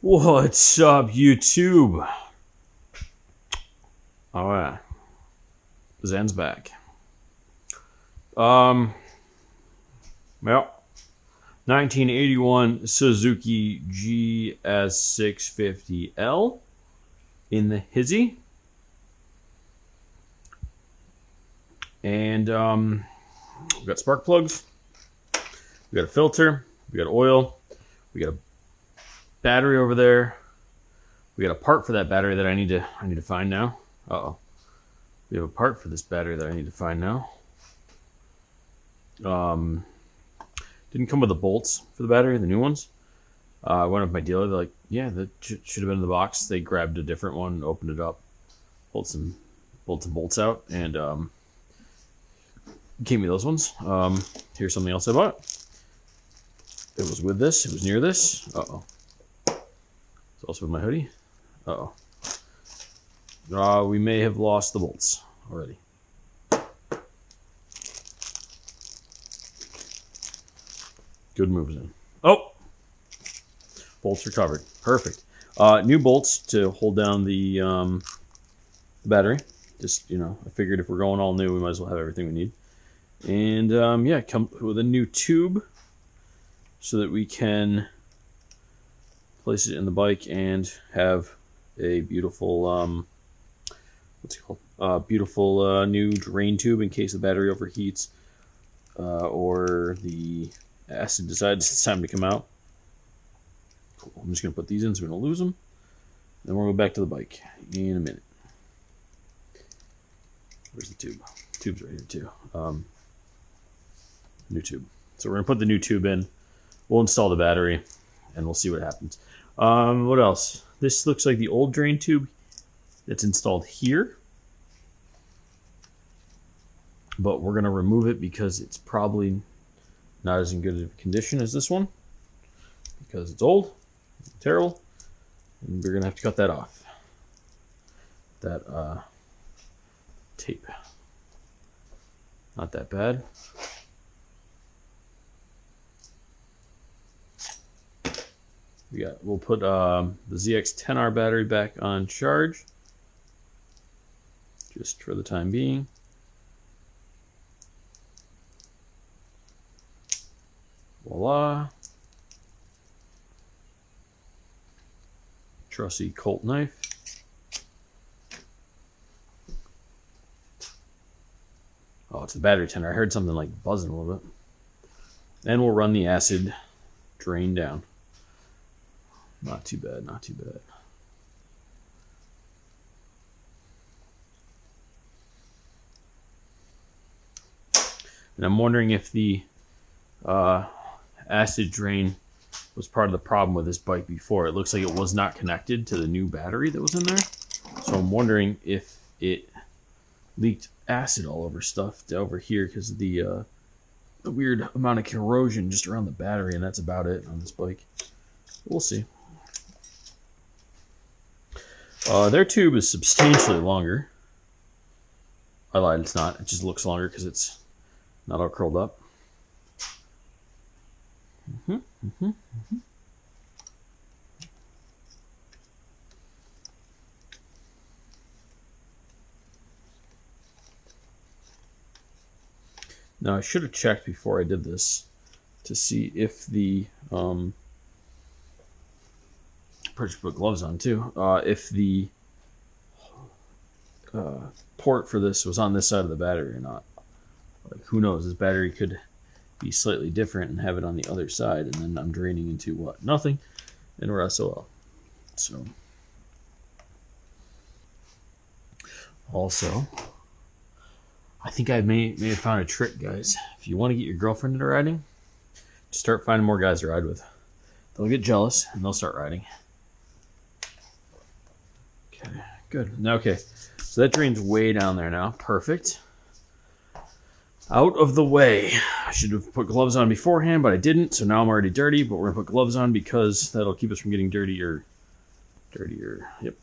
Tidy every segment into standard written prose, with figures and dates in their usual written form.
What's up, YouTube? All right, Zen's back. Well, 1981 Suzuki GS650GL in the hizzy, and we got spark plugs, we got a filter, we got oil, we got a battery over there. We got a part for that battery that I need to find now. Uh-oh. We have a part for this battery that I need to find now. Didn't come with the bolts for the battery, the new ones. I went up to my dealer, they're like, yeah, that should have been in the box. They grabbed a different one, opened it up, pulled some bolts out, and gave me those ones. Here's something else I bought. It was with this, it was near this. Uh-oh. It's also with my hoodie. Uh-oh. We may have lost the bolts already. Good moves in. Oh! Bolts recovered. Perfect. New bolts to hold down the battery. Just, I figured if we're going all new, we might as well have everything we need. And, yeah, come with a new tube so that we can place it in the bike and have a beautiful, what's it called? Beautiful new drain tube in case the battery overheats or the acid decides it's time to come out. Cool. I'm just going to put these in so we don't lose them. Then we'll go back to the bike in a minute. Where's the tube? Tube's right here too. New tube. So we're going to put the new tube in. We'll install the battery and we'll see what happens. What else? This looks like the old drain tube that's installed here. But we're going to remove it because it's probably not as in good of condition as this one. Because it's old, it's terrible, and we're going to have to cut that off. That tape. Not that bad. We'll put the ZX10R battery back on charge, just for the time being. Voila. Trusty Colt knife. Oh, it's the battery tender. I heard something like buzzing a little bit. And we'll run the acid drain down. Not too bad, not too bad. And I'm wondering if the acid drain was part of the problem with this bike before. It looks like it was not connected to the new battery that was in there. So I'm wondering if it leaked acid all over stuff over here because of the weird amount of corrosion just around the battery, and that's about it on this bike. We'll see. Their tube is substantially longer. I lied, it's not. It just looks longer because it's not all curled up. Now I should have checked before I did this to see if the probably should put gloves on too. If the port for this was on this side of the battery or not. Like, who knows? This battery could be slightly different and have it on the other side, and then I'm draining into what? Nothing, and we're SOL. So, also, I think I may have found a trick, guys. If you want to get your girlfriend into riding, just start finding more guys to ride with. They'll get jealous and they'll start riding. Okay, good. Now, okay, so that drain's way down there now. Perfect. Out of the way. I should have put gloves on beforehand, but I didn't, so now I'm already dirty, but we're going to put gloves on because that'll keep us from getting dirtier. Yep.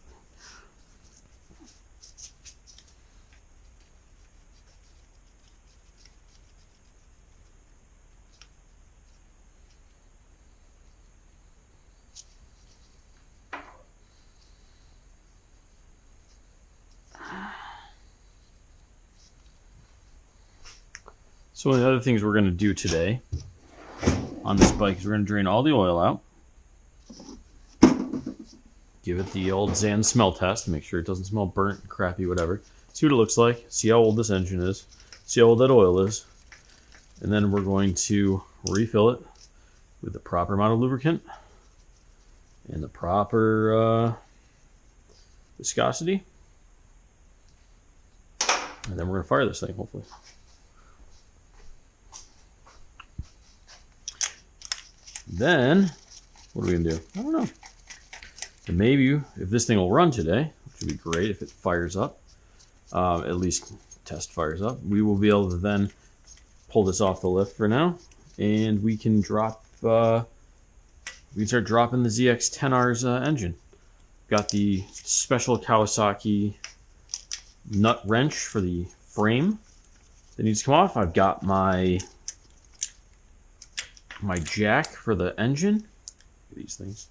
So one of the other things we're going to do today on this bike is we're going to drain all the oil out. Give it the old Zan smell test to make sure it doesn't smell burnt, crappy, whatever. See what it looks like. See how old this engine is. See how old that oil is. And then we're going to refill it with the proper amount of lubricant and the proper viscosity. And then we're going to fire this thing, hopefully. Then, what are we going to do? I don't know. And maybe if this thing will run today, which would be great if it fires up, at least test fires up, we will be able to then pull this off the lift for now, and we can drop, we can start dropping the ZX-10R's engine. Got the special Kawasaki nut wrench for the frame that needs to come off. I've got my jack for the engine. Look at these things.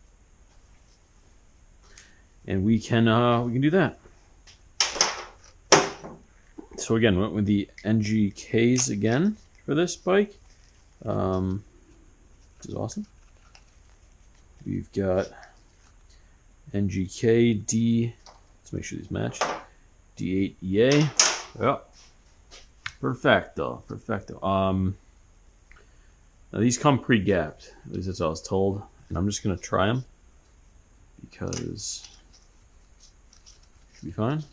And we can do that. So again, went with the NGKs again for this bike. Which is awesome. We've got NGK D. Let's make sure these match. D8EA. Yep. Perfecto. Perfecto. Now these come pre-gapped. At least that's what I was told. And I'm just gonna try them because it should be fine.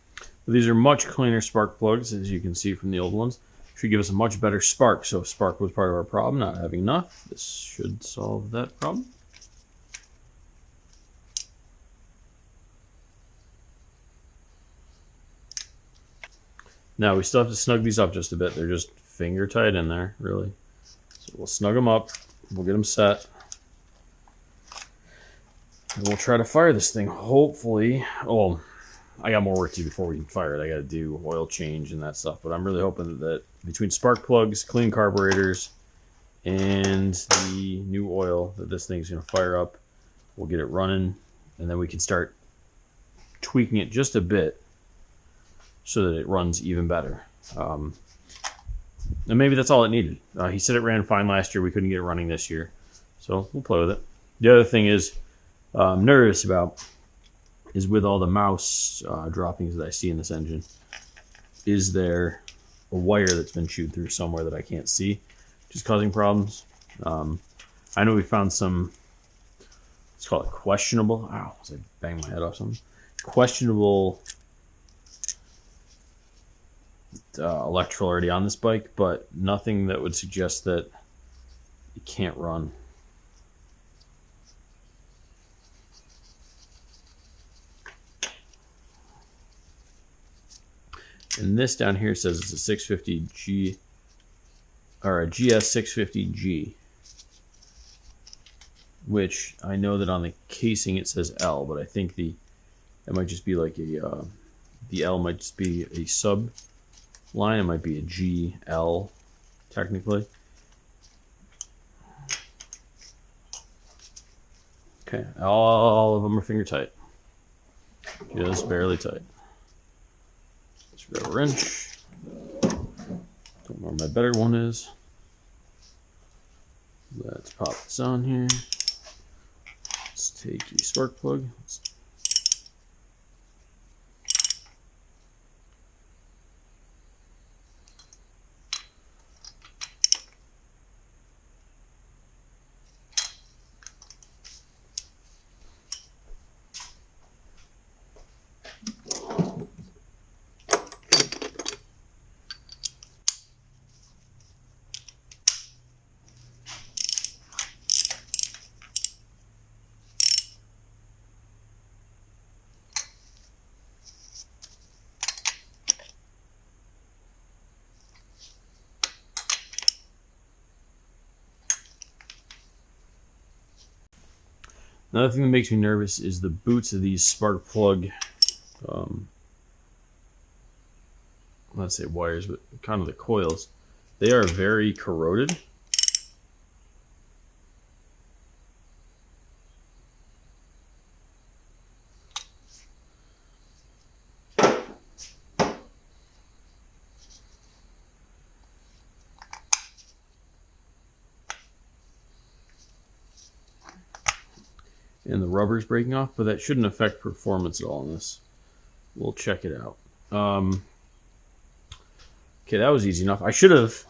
But these are much cleaner spark plugs, as you can see from the old ones. Should give us a much better spark. So if spark was part of our problem, not having enough, this should solve that problem. Now we still have to snug these up just a bit. They're just finger tight in there, really. So we'll snug them up. We'll get them set. And we'll try to fire this thing. Hopefully, oh, I got more work to do before we can fire it. I got to do oil change and that stuff. But I'm really hoping that between spark plugs, clean carburetors, and the new oil that this thing's going to fire up, we'll get it running, and then we can start tweaking it just a bit so that it runs even better. And maybe that's all it needed. He said it ran fine last year. We couldn't get it running this year. So we'll play with it. The other thing is I'm nervous about is with all the mouse droppings that I see in this engine, is there a wire that's been chewed through somewhere that I can't see, which is causing problems. I know we found some, let's call it questionable, ow, I banged my head off something, questionable electrical already on this bike, but nothing that would suggest that it can't run. And this down here says it's a 650G or a GS650G, which I know that on the casing it says L, but I think it might just be like a the L might just be a sub line. It might be a GL technically. Okay, all of them are finger tight, just barely tight. Let's grab a wrench. Don't know where my better one is. Let's pop this on here. Let's take the spark plug. Another thing that makes me nervous is the boots of these spark plug, let's say wires, but kind of the coils. They are very corroded. and the rubber's breaking off, but that shouldn't affect performance at all in this. We'll check it out. Okay, that was easy enough. I should have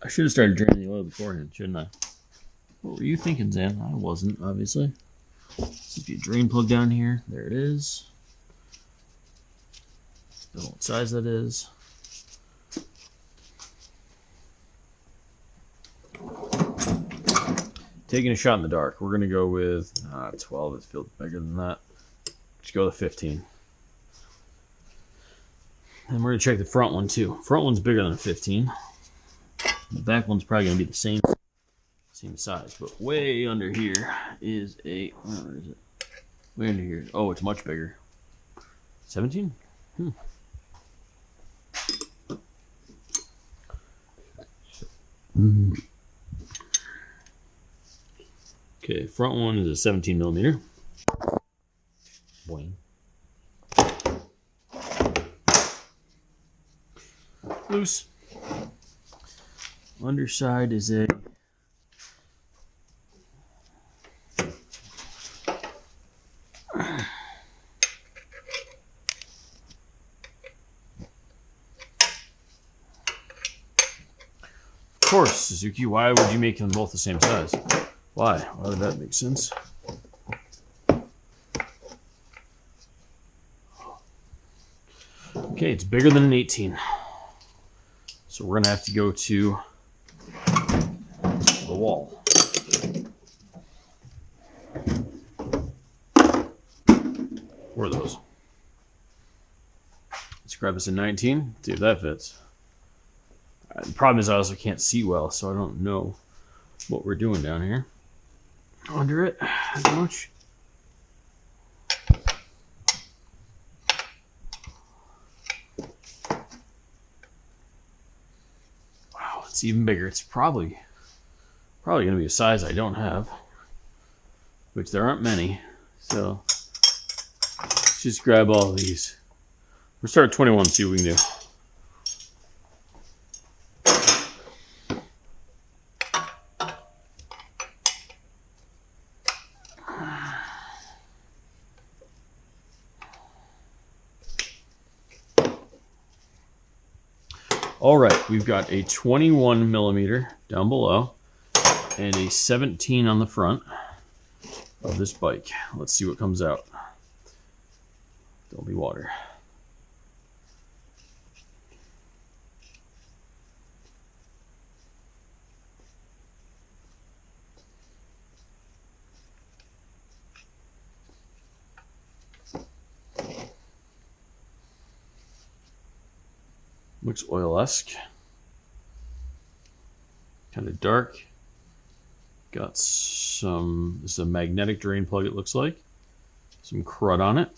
started draining the oil beforehand, shouldn't I? What were you thinking, Zan? I wasn't, obviously. This would be a drain plug down here. There it is. I don't know what size that is. Taking a shot in the dark. We're going to go with 12. It feels bigger than that. Let's go with 15. And we're going to check the front one too. Front one's bigger than a 15. The back one's probably going to be the same size. But way under here is a... Where is it? Way under here. Oh, it's much bigger. 17? Okay, front one is a 17 millimeter. Boing. Loose. Underside is a Of course, Suzuki, why would you make them both the same size? Why? Why would that make sense? Okay, it's bigger than an 18. So we're gonna have to go to the wall. Where are those? Let's grab us a 19. See if that fits. The problem is I also can't see well, so I don't know what we're doing down here. Under it as much. Wow, it's even bigger. It's probably going to be a size I don't have, which there aren't many. So let's just grab all of these. We'll start at 21 and see what we can do. All right, we've got a 21 millimeter down below and a 17 on the front of this bike. Let's see what comes out. There'll be water. Looks oil-esque. Kind of dark. Got some, this is a magnetic drain plug it looks like. Some crud on it.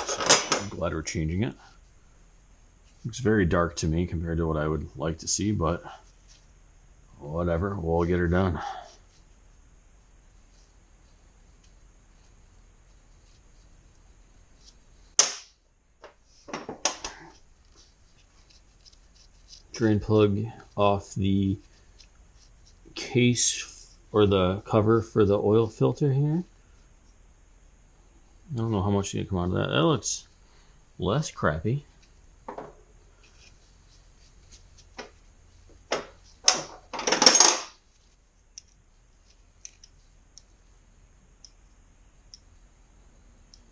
So I'm glad we're changing it. Looks very dark to me compared to what I would like to see, but whatever, we'll get her done. Drain plug off the case or the cover for the oil filter here. I don't know how much is going to come out of that. That looks less crappy.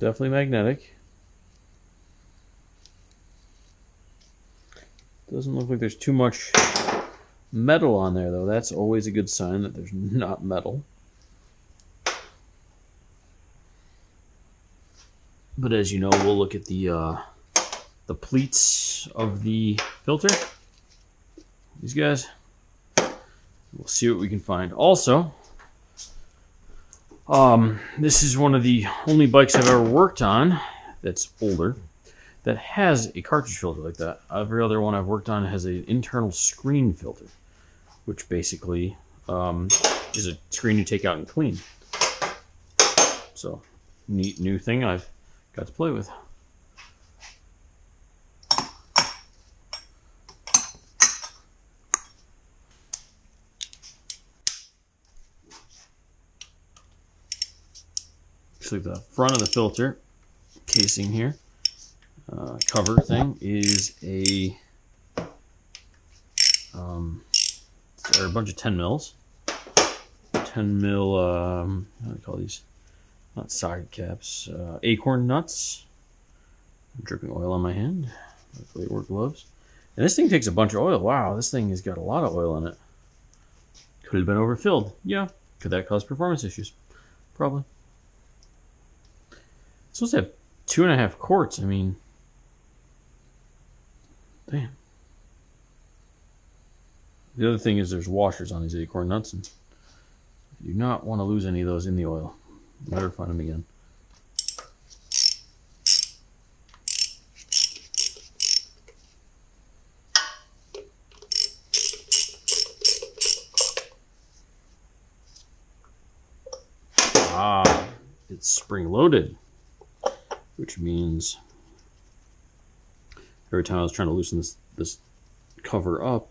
Definitely magnetic. Doesn't look like there's too much metal on there, though. That's always a good sign that there's not metal. But as you know, we'll look at the pleats of the filter. These guys. We'll see what we can find. Also, this is one of the only bikes I've ever worked on that's older that has a cartridge filter like that. Every other one I've worked on has an internal screen filter, which basically is a screen you take out and clean. So, neat new thing I've got to play with. basically the front of the filter casing here, cover thing, is a there are a bunch of 10 mils. 10 mil, how do I call these? Not socket caps, acorn nuts. I'm dripping oil on my hand. Luckily it wore gloves. And this thing takes a bunch of oil. Wow, this thing has got a lot of oil in it. Could have been overfilled. Yeah. Could that cause performance issues? Probably. It's supposed to have 2.5 quarts. I mean, damn. The other thing is there's washers on these acorn nuts, and you do not want to lose any of those in the oil. You better find them again. Ah, it's spring-loaded, which means every time I was trying to loosen this cover up,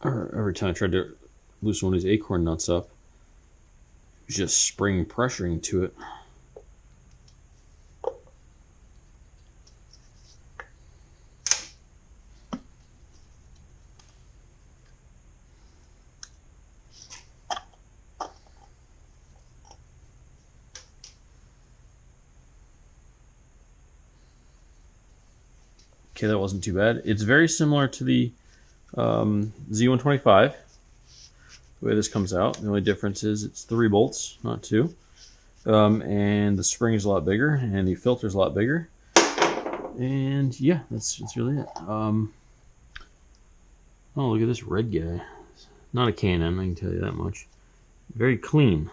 or every time I tried to loosen one of these acorn nuts up, it was just spring pressuring to it. Okay, that wasn't too bad. It's very similar to the Z125, the way this comes out. The only difference is it's 3 bolts, not 2. And the spring is a lot bigger, and the filter is a lot bigger. And yeah, that's really it. Oh, look at this red guy. Not a K&M, I can tell you that much. Very clean.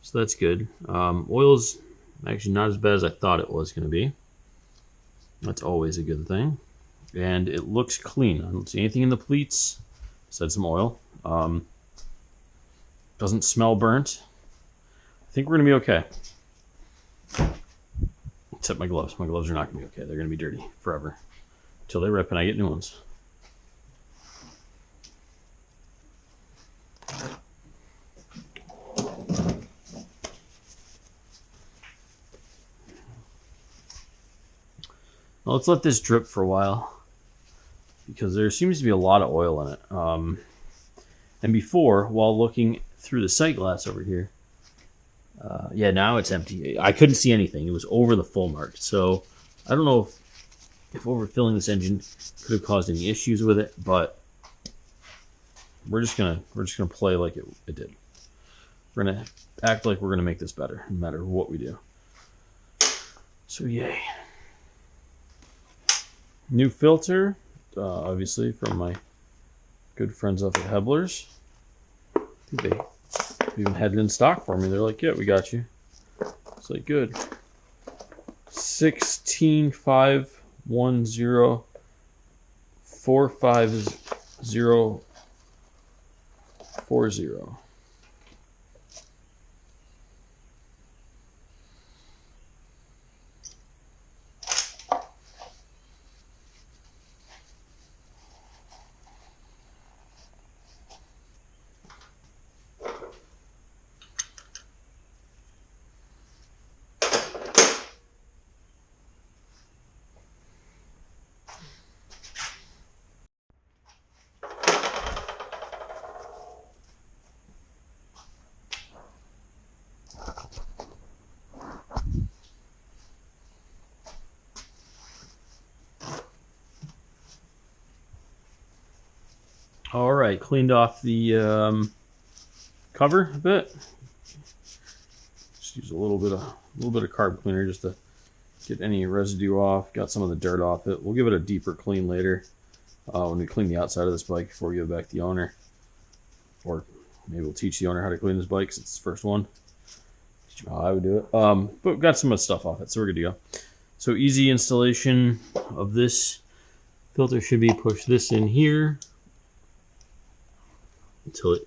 So that's good. Oil's actually not as bad as I thought it was going to be. That's always a good thing. And it looks clean. I don't see anything in the pleats besides some oil. Doesn't smell burnt. I think we're going to be okay. Except my gloves. My gloves are not going to be okay. They're going to be dirty forever. Until they rip and I get new ones. Well, let's let this drip for a while, because there seems to be a lot of oil in it. And before, while looking through the sight glass over here, yeah, now it's empty. I couldn't see anything. It was over the full mark. So I don't know if overfilling this engine could have caused any issues with it, but we're just gonna play like it did. We're gonna act like we're gonna make this better, no matter what we do. So yay. New filter, obviously from my good friends up at Hebler's. I think they even had it in stock for me. They're like, yeah, we got you. It's like, good. 16510454040. All right, cleaned off the cover a bit. Just use a little bit of carb cleaner just to get any residue off. Got some of the dirt off it. We'll give it a deeper clean later when we clean the outside of this bike before we give it back to the owner. Or maybe we'll teach the owner how to clean this bike because it's the first one. Teach you how I would do it. But we've got some of the stuff off it, so we're good to go. So easy installation of this filter should be push this in here until it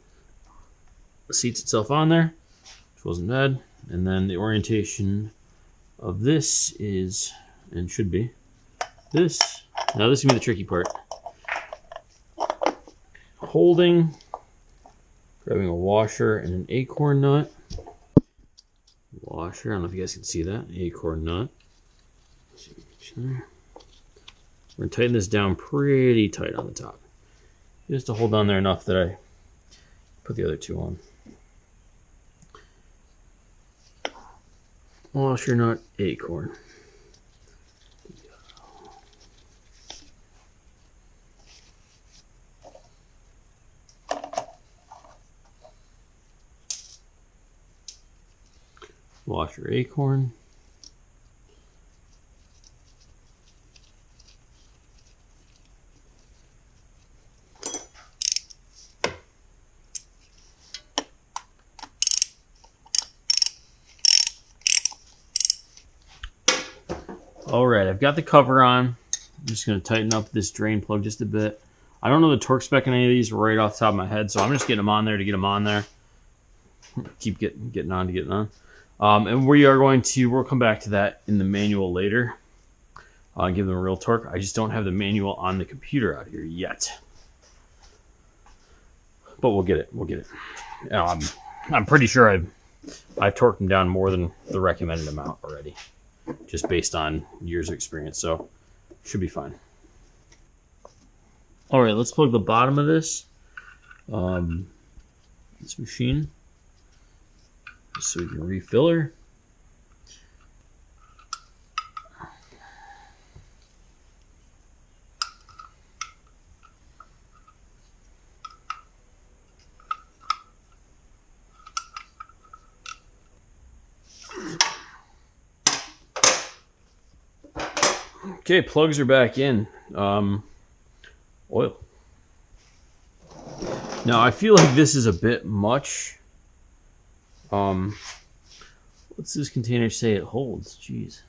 seats itself on there, which wasn't bad. And then the orientation of this is, and should be, this. Now this is going to be the tricky part. Holding, grabbing a washer and an acorn nut, washer. I don't know if you guys can see that. Acorn nut. We're going to tighten this down pretty tight on the top. Just to hold on there enough that I put the other two on. Washer nut, acorn. Washer, acorn. All right, I've got the cover on. I'm just going to tighten up this drain plug just a bit. I don't know the torque spec on any of these right off the top of my head, so I'm just getting them on there to get them on there. Keep getting on to getting on. And we'll come back to that in the manual later. Give them a real torque. I just don't have the manual on the computer out here yet. But we'll get it. We'll get it. I'm pretty sure I've torqued them down more than the recommended amount already, just based on years of experience, so should be fine. All right, let's plug the bottom of this machine so we can refill her. Okay, plugs are back in. Oil. Now I feel like this is a bit much. What's this container say it holds? Jeez.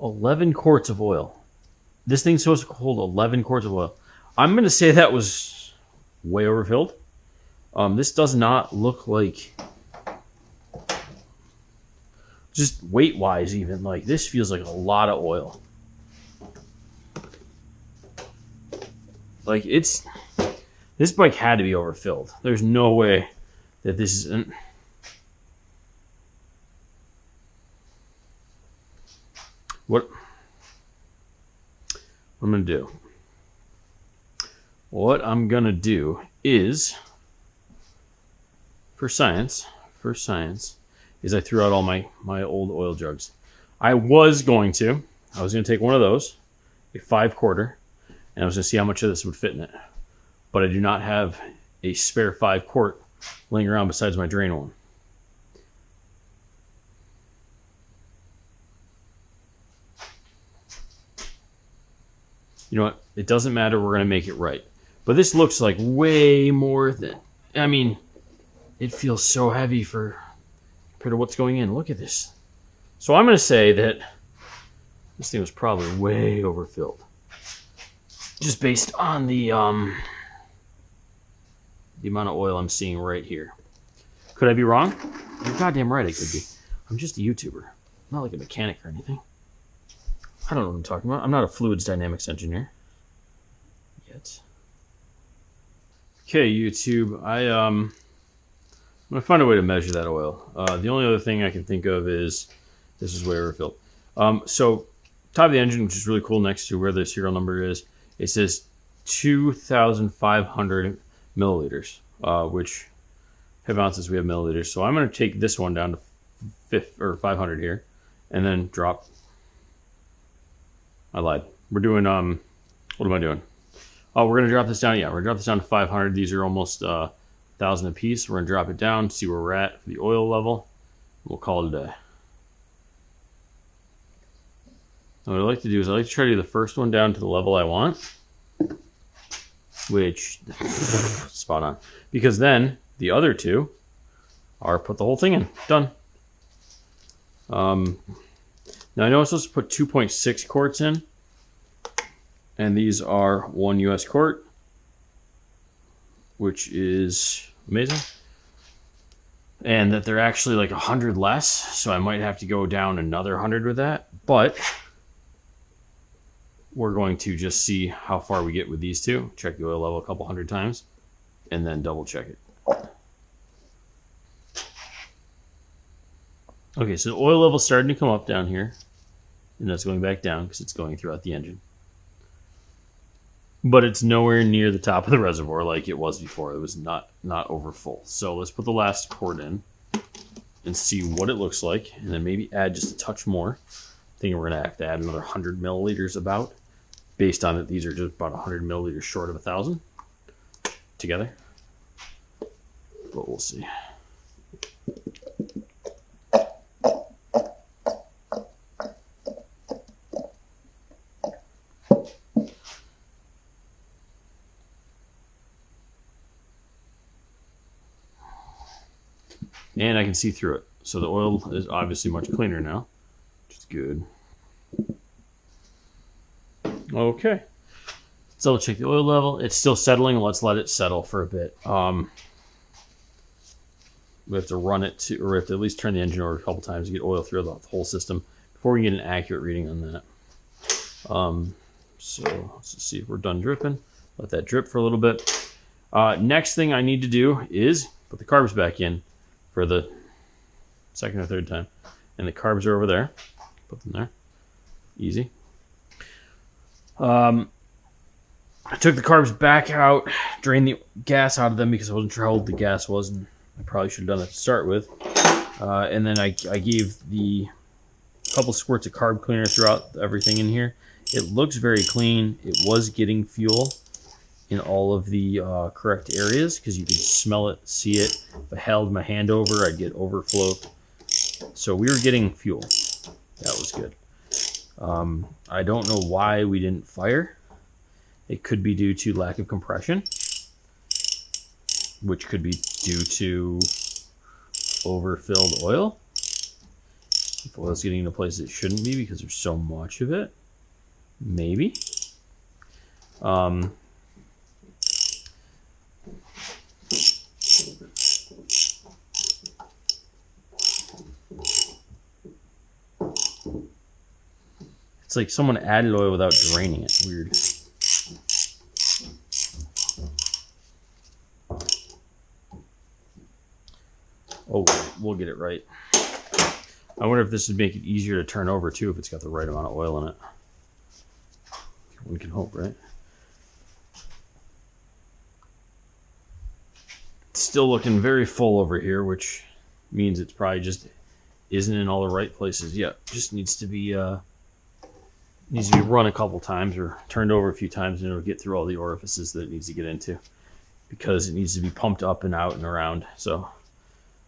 11 quarts of oil. This thing's supposed to hold 11 quarts of oil. I'm going to say that was way overfilled. This does not look like, just weight-wise even, like this feels like a lot of oil. Like this bike had to be overfilled. There's no way that this isn't. What I'm gonna do. What I'm gonna do is, for science, is I threw out all my old oil jugs. I was going to take one of those, a 5-quarter, and I was going to see how much of this would fit in it. But I do not have a spare 5-quart laying around besides my drain one. You know what? It doesn't matter. We're going to make it right. But this looks like way more than, I mean, it feels so heavy compared to what's going in. Look at this. So I'm going to say that this thing was probably way overfilled, just based on the amount of oil I'm seeing right here. Could I be wrong? You're goddamn right I could be. I'm just a YouTuber. I'm not like a mechanic or anything. I don't know what I'm talking about. I'm not a fluids dynamics engineer yet. Okay, YouTube. I'm going to find a way to measure that oil. The only other thing I can think of is this is way overfilled. So top of the engine, which is really cool, next to where the serial number is, it says 2,500 milliliters, which have ounces, we have milliliters. So I'm going to take this one down to 500 here, and then drop. I lied. We're doing, what am I doing? Oh, we're going to drop this down. Yeah, we're going to drop this down to 500. These are almost 1,000 a piece. We're going to drop it down, see where we're at for the oil level. We'll call it a day. What I like to do is I like to try to do the first one down to the level I want, which, spot on. Because then the other two are put the whole thing in. Done. Now I know I'm supposed to put 2.6 quarts in, and these are 1 US quart, which is amazing. And that they're actually like 100 less, so I might have to go down another 100 with that, but we're going to just see how far we get with these two. Check the oil level a couple hundred times, and then double check it. Okay, so the oil level's starting to come up down here, and that's going back down because it's going throughout the engine. But it's nowhere near the top of the reservoir like it was before. It was not over full. So let's put the last quart in and see what it looks like, and then maybe add just a touch more. I think we're going to have to add another 100 milliliters about, based on that these are just about 100 milliliters short of 1,000 together. But we'll see. And I can see through it. So the oil is obviously much cleaner now, which is good. Okay. Let's double check the oil level. It's still settling. Let's let it settle for a bit. We have to run it to, or we have to at least turn the engine over a couple times to get oil through the whole system before we get an accurate reading on that. So let's just see if we're done dripping. Let that drip for a little bit. Next thing I need to do is put the carbs back in for the second or third time. And the carbs are over there. Put them there. Easy. I took the carbs back out, drained the gas out of them because I wasn't sure how old the gas was, and I probably should have done that to start with. And then I gave the couple squirts of carb cleaner throughout everything in here. It looks very clean. It was getting fuel in all of the correct areas because you could smell it, see it. If I held my hand over, I'd get overflow. So we were getting fuel. That was good. I don't know why we didn't fire. It could be due to lack of compression, which could be due to overfilled oil. If oil's getting in a place it shouldn't be because there's so much of it. Maybe. It's like someone added oil without draining it. Weird. Oh, we'll get it right. I wonder if this would make it easier to turn over too if it's got the right amount of oil in it. One can hope, right? It's still looking very full over here, which means it's probably just isn't in all the right places yet. Just needs to be run a couple times or turned over a few times, and it'll get through all the orifices that it needs to get into because it needs to be pumped up and out and around. So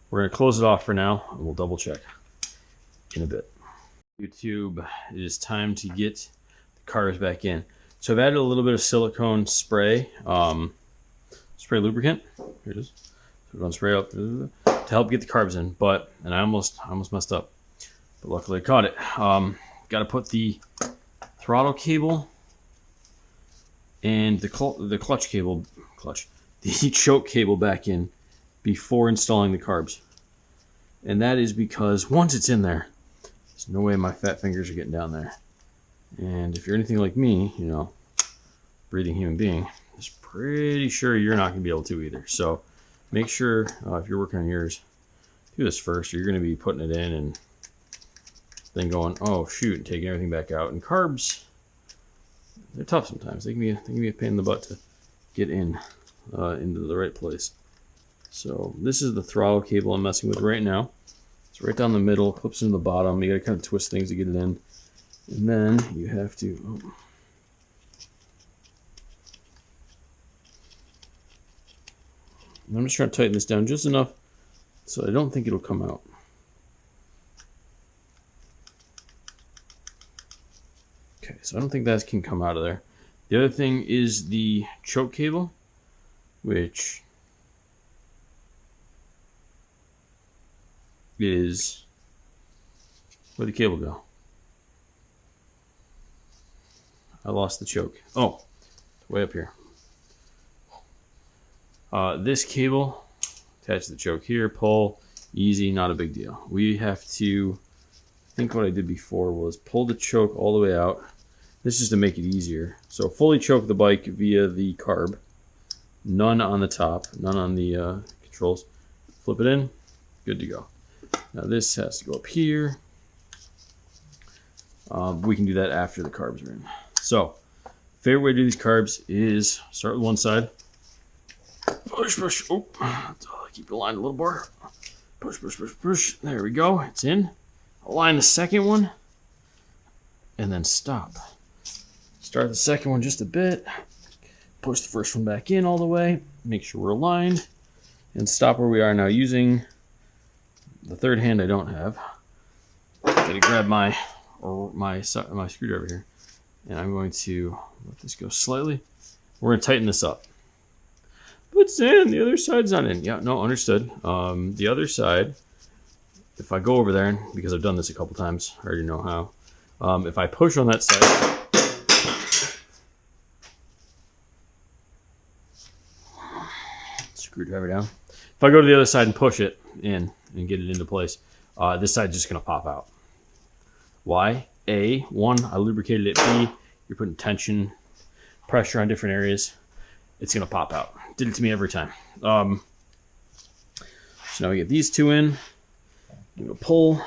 we're going to close it off for now, and we'll double check in a bit. YouTube, it is time to get the carbs back in. So I've added a little bit of silicone spray, spray lubricant. Here it is. So we're going to spray up to help get the carbs in. And I almost messed up, but luckily I caught it. Got to put the throttle cable and the choke cable back in before installing the carbs. And that is because once it's in there, there's no way my fat fingers are getting down there. And if you're anything like me, you know, breathing human being, I'm pretty sure you're not going to be able to either. So make sure if you're working on yours, do this first, or you're going to be putting it in and then going, oh shoot, and taking everything back out. And carbs, they're tough sometimes. They can be a pain in the butt to get in into the right place. So this is the throttle cable I'm messing with right now. It's right down the middle, clips into the bottom. You got to kind of twist things to get it in. And then you have to... I'm just trying to tighten this down just enough so I don't think it'll come out. Okay, so I don't think that can come out of there. The other thing is the choke cable, which is... Where'd the cable go? I lost the choke. Oh, it's way up here. This cable attached to the choke here, pull, easy, not a big deal. We have to, I think what I did before was pull the choke all the way out. This is to make it easier. So fully choke the bike via the carb, None on the top, none on the controls. Flip it in, good to go. Now this has to go up here. We can do that after the carbs are in. So, favorite way to do these carbs is start with one side. Push, push. Oh, keep it aligned a little more. Push, push, push, push. There we go. It's in. Align the second one. And then stop. Start the second one just a bit. Push the first one back in all the way. Make sure we're aligned. And stop where we are now using the third hand I don't have. Gotta grab my screwdriver here. And I'm going to let this go slightly. We're going to tighten this up. But it's in. The other side's not in. Yeah, no, understood. The other side, if I go over there, because I've done this a couple times, I already know how. If I push on that side, screwdriver down. If I go to the other side and push it in and get it into place, this side's just going to pop out. Why? A, one, I lubricated it. B, you're putting tension, pressure on different areas. It's going to pop out. Did it to me every time. So now we get these two in. I'm going to pull.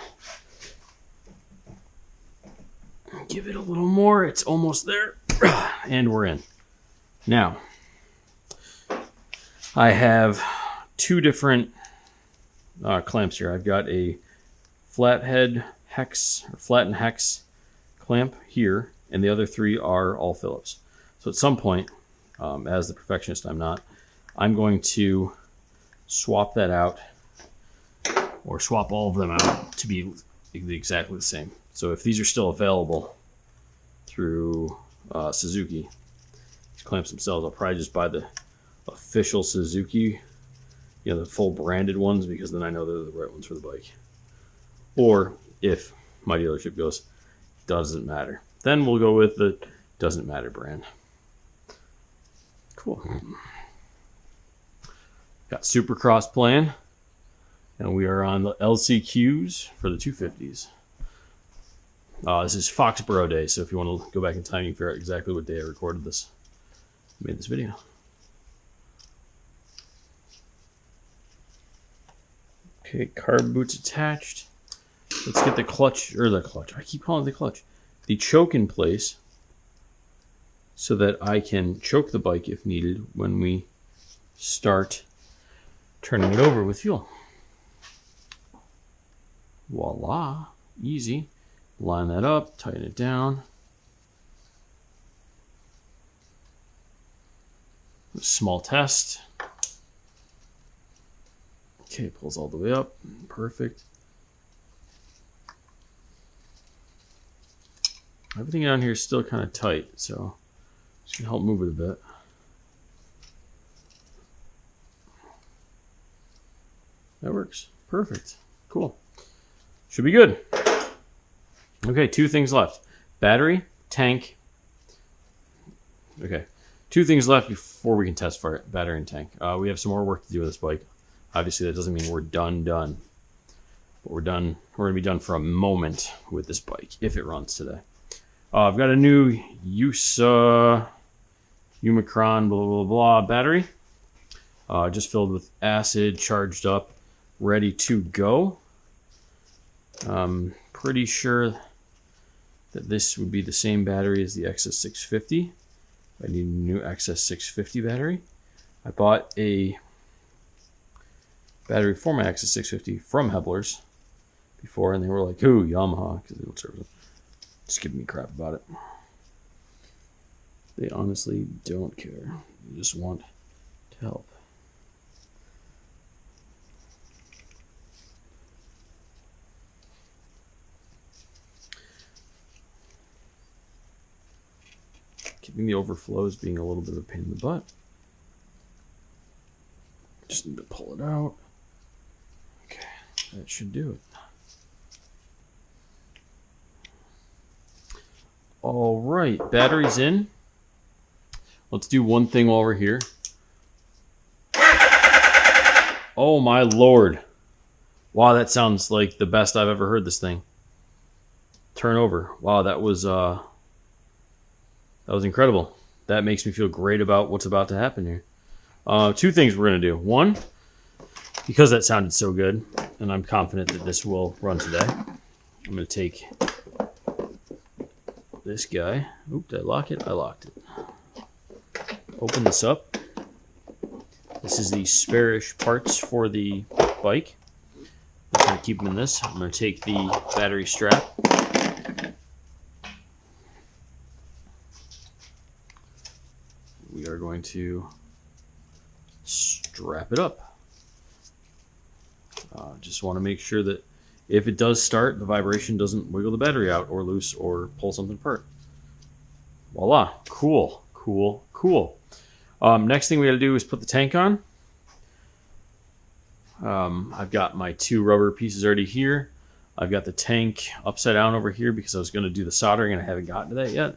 Give it a little more. It's almost there. And we're in. Now, I have two different clamps here. I've got a flathead hex, or flatten hex clamp here, and the other three are all Phillips. So at some point, as the perfectionist I'm not, I'm going to swap that out, or swap all of them out to be exactly the same. So if these are still available through Suzuki, these clamps themselves, I'll probably just buy the official Suzuki, the full branded ones, because then I know they're the right ones for the bike. Or if my dealership goes, doesn't matter, then we'll go with the doesn't matter brand. Cool. Got Supercross playing, and we are on the LCQs for the 250s. This is Foxborough Day, so if you want to go back in time, you can figure out exactly what day I recorded this. Made this video. Okay, carb boots attached. Let's get the clutch, I keep calling it the clutch. The choke in place so that I can choke the bike if needed when we start turning it over with fuel. Voila, easy. Line that up, tighten it down. A small test. Okay, pulls all the way up. Perfect. Everything down here is still kind of tight, so just gonna help move it a bit. That works. Perfect. Cool. Should be good. Okay, two things left. Battery, tank. Okay, two things left before we can test for it. Battery and tank. We have some more work to do with this bike. Obviously, that doesn't mean we're done. But we're done. We're going to be done for a moment with this bike, if it runs today. I've got a new Umicron blah, blah, blah battery. Just filled with acid, charged up, ready to go. Pretty sure that this would be the same battery as the XS650. I need a new XS650 battery. I bought a battery for my XS650 from Hebler's before, and they were like, "Ooh, Yamaha," because they don't service it. Just giving me crap about it. They honestly don't care. They just want to help. Keeping the overflows being a little bit of a pain in the butt. Just need to pull it out. Okay, that should do it. All right, battery's in. Let's do one thing while we're here. Oh my lord. Wow, that sounds like the best I've ever heard this thing. Turn over. Wow, that was incredible. That makes me feel great about what's about to happen here. Two things we're going to do. One, because that sounded so good, and I'm confident that this will run today, I'm going to take this guy. Oop, did I lock it? I locked it. Open this up. This is the spare-ish parts for the bike. I'm going to keep them in this. I'm going to take the battery strap. We are going to strap it up. Just want to make sure that if it does start, the vibration doesn't wiggle the battery out or loose or pull something apart. Voila. Cool, cool, cool. Next thing we got to do is put the tank on. I've got my two rubber pieces already here. I've got the tank upside down over here because I was going to do the soldering and I haven't gotten to that yet.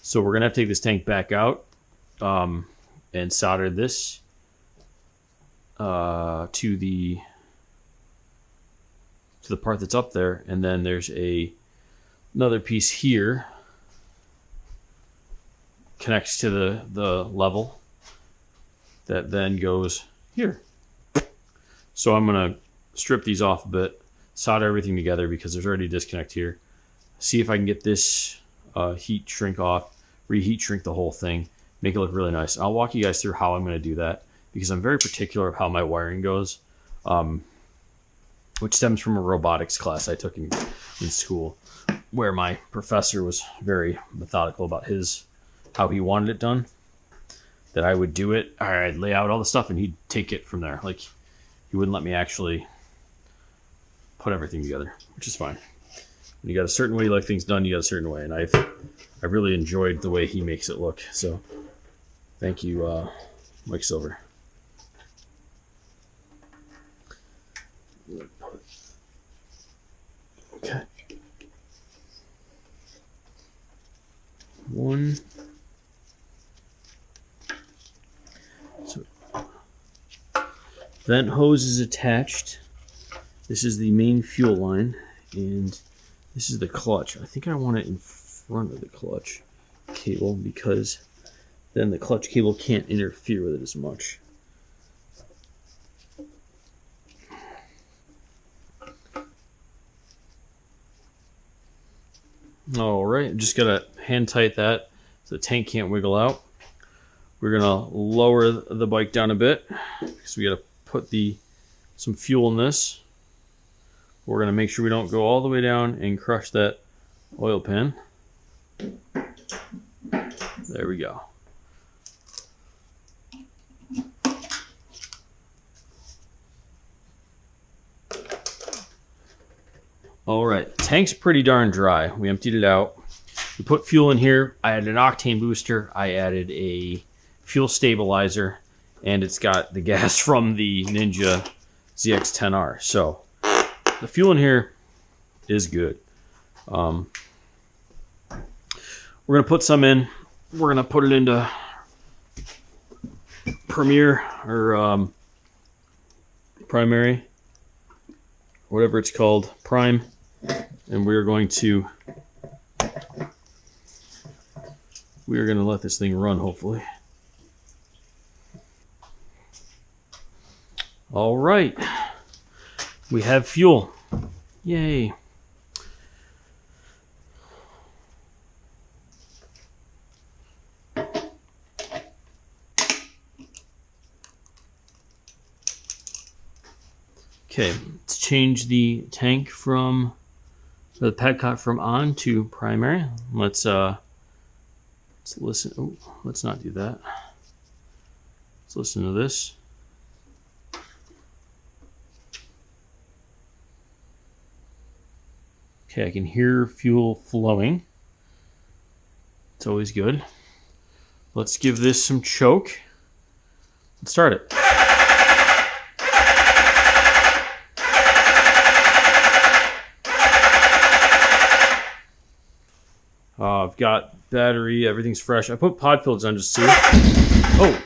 So we're going to have to take this tank back out and solder this to the part that's up there, and then there's another piece here connects to the level that then goes here. So I'm gonna strip these off a bit, solder everything together because there's already a disconnect here. See if I can get this heat shrink off, reheat shrink the whole thing, make it look really nice. I'll walk you guys through how I'm going to do that because I'm very particular of how my wiring goes, which stems from a robotics class I took in school where my professor was very methodical about how he wanted it done. That I would do it, I'd lay out all the stuff and he'd take it from there. Like, he wouldn't let me actually put everything together, which is fine. When you got a certain way you like things done, you got a certain way, and I really enjoyed the way he makes it look. So thank you, Mike Silver. Okay. One. So vent hose is attached. This is the main fuel line, and this is the clutch. I think I want it in front of the clutch cable because then the clutch cable can't interfere with it as much. All right, just gotta hand tight that so the tank can't wiggle out. We're gonna lower the bike down a bit because we gotta put some fuel in this. We're gonna make sure we don't go all the way down and crush that oil pan. There we go. All right, tank's pretty darn dry. We emptied it out. We put fuel in here. I added an octane booster. I added a fuel stabilizer, and it's got the gas from the Ninja ZX-10R. So the fuel in here is good. We're gonna put some in. We're gonna put it into Premier or Primary, whatever it's called, Prime. And we're going to let this thing run, hopefully. All right, we have fuel. Yay. Okay, let's change the tank from the padcock from on to primary. Let's listen. Oh, let's not do that. Let's listen to this. Okay, I can hear fuel flowing. It's always good. Let's give this some choke. Let's start it. I've got battery, everything's fresh. I put pod filters on just to see. Oh!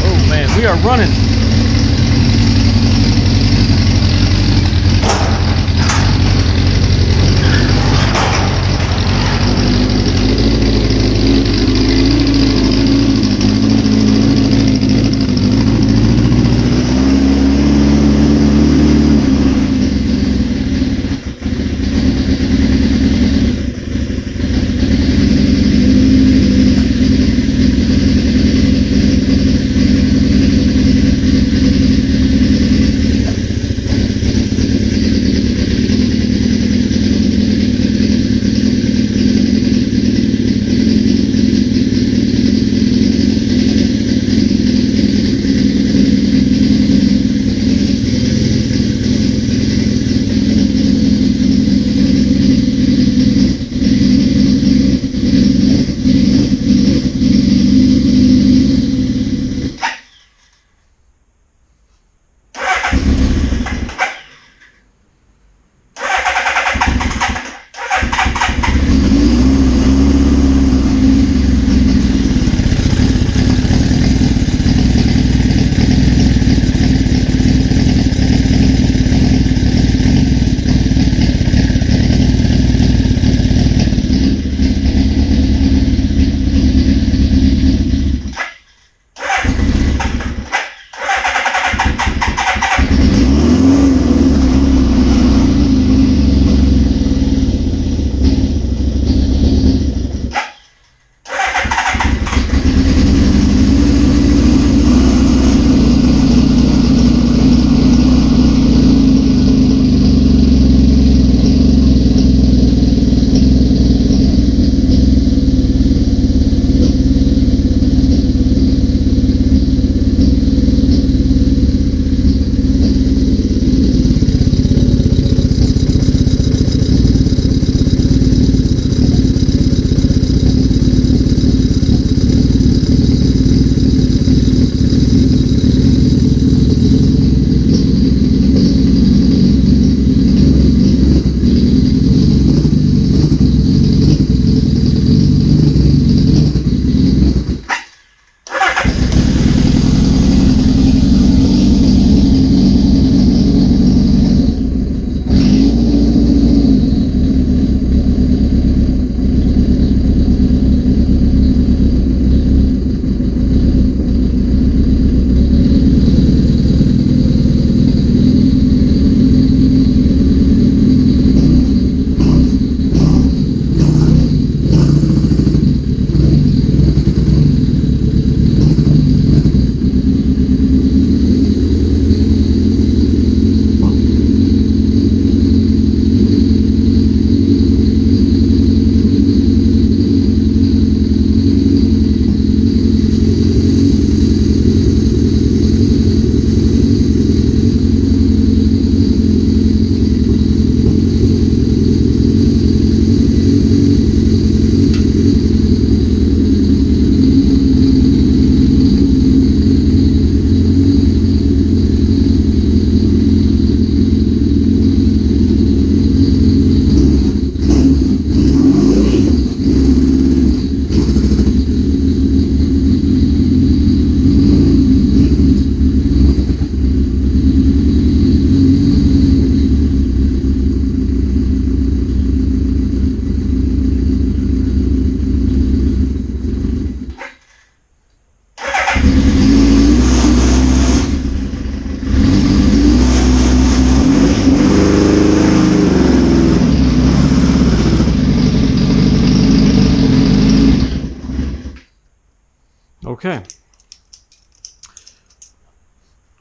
Oh man, we are running.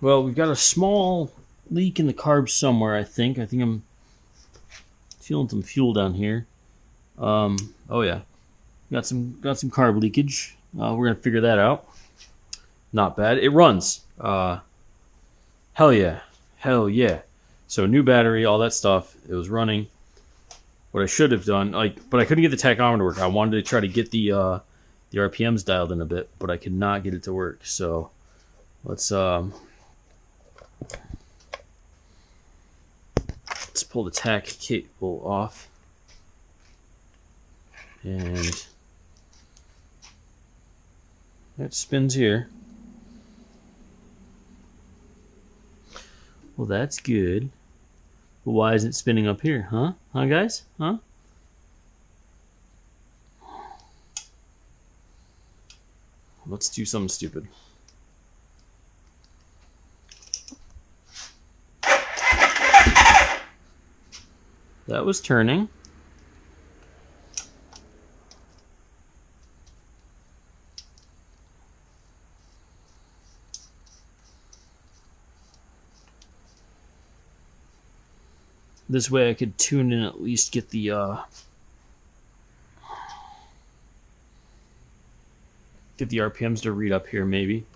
Well, we've got a small leak in the carb somewhere, I think. I think I'm feeling some fuel down here. Oh yeah. Got some carb leakage. We're gonna figure that out. Not bad. It runs. Hell yeah. Hell yeah. So new battery, all that stuff. It was running. What I should have done, but I couldn't get the tachometer to work. I wanted to try to get the RPMs dialed in a bit, but I could not get it to work. So let's pull the tach cable off, and it spins here. Well, that's good. But why isn't it spinning up here, huh? Huh, guys? Huh? Let's do something stupid. That was turning. This way I could tune in, at least get the RPMs to read up here, maybe.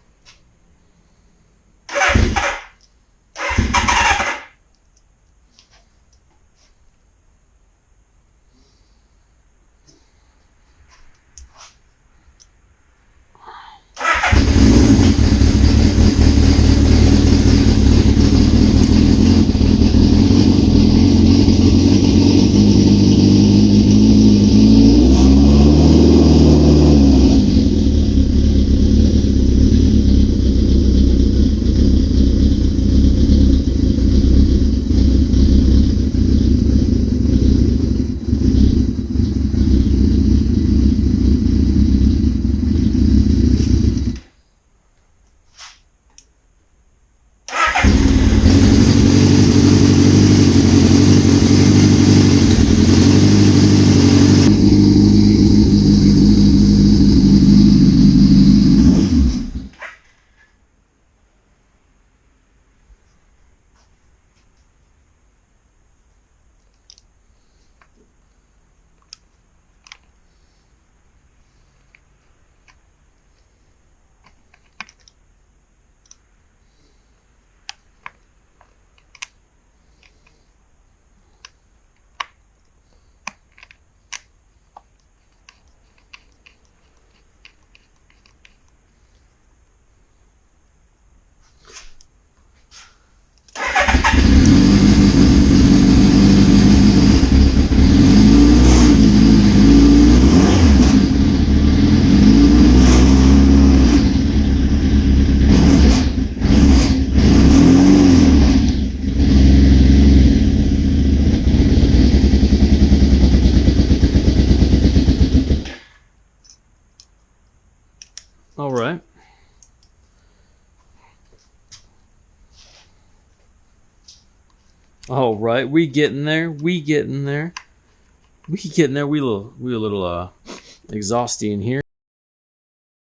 All right. All right, we getting there. We a little exhausting here.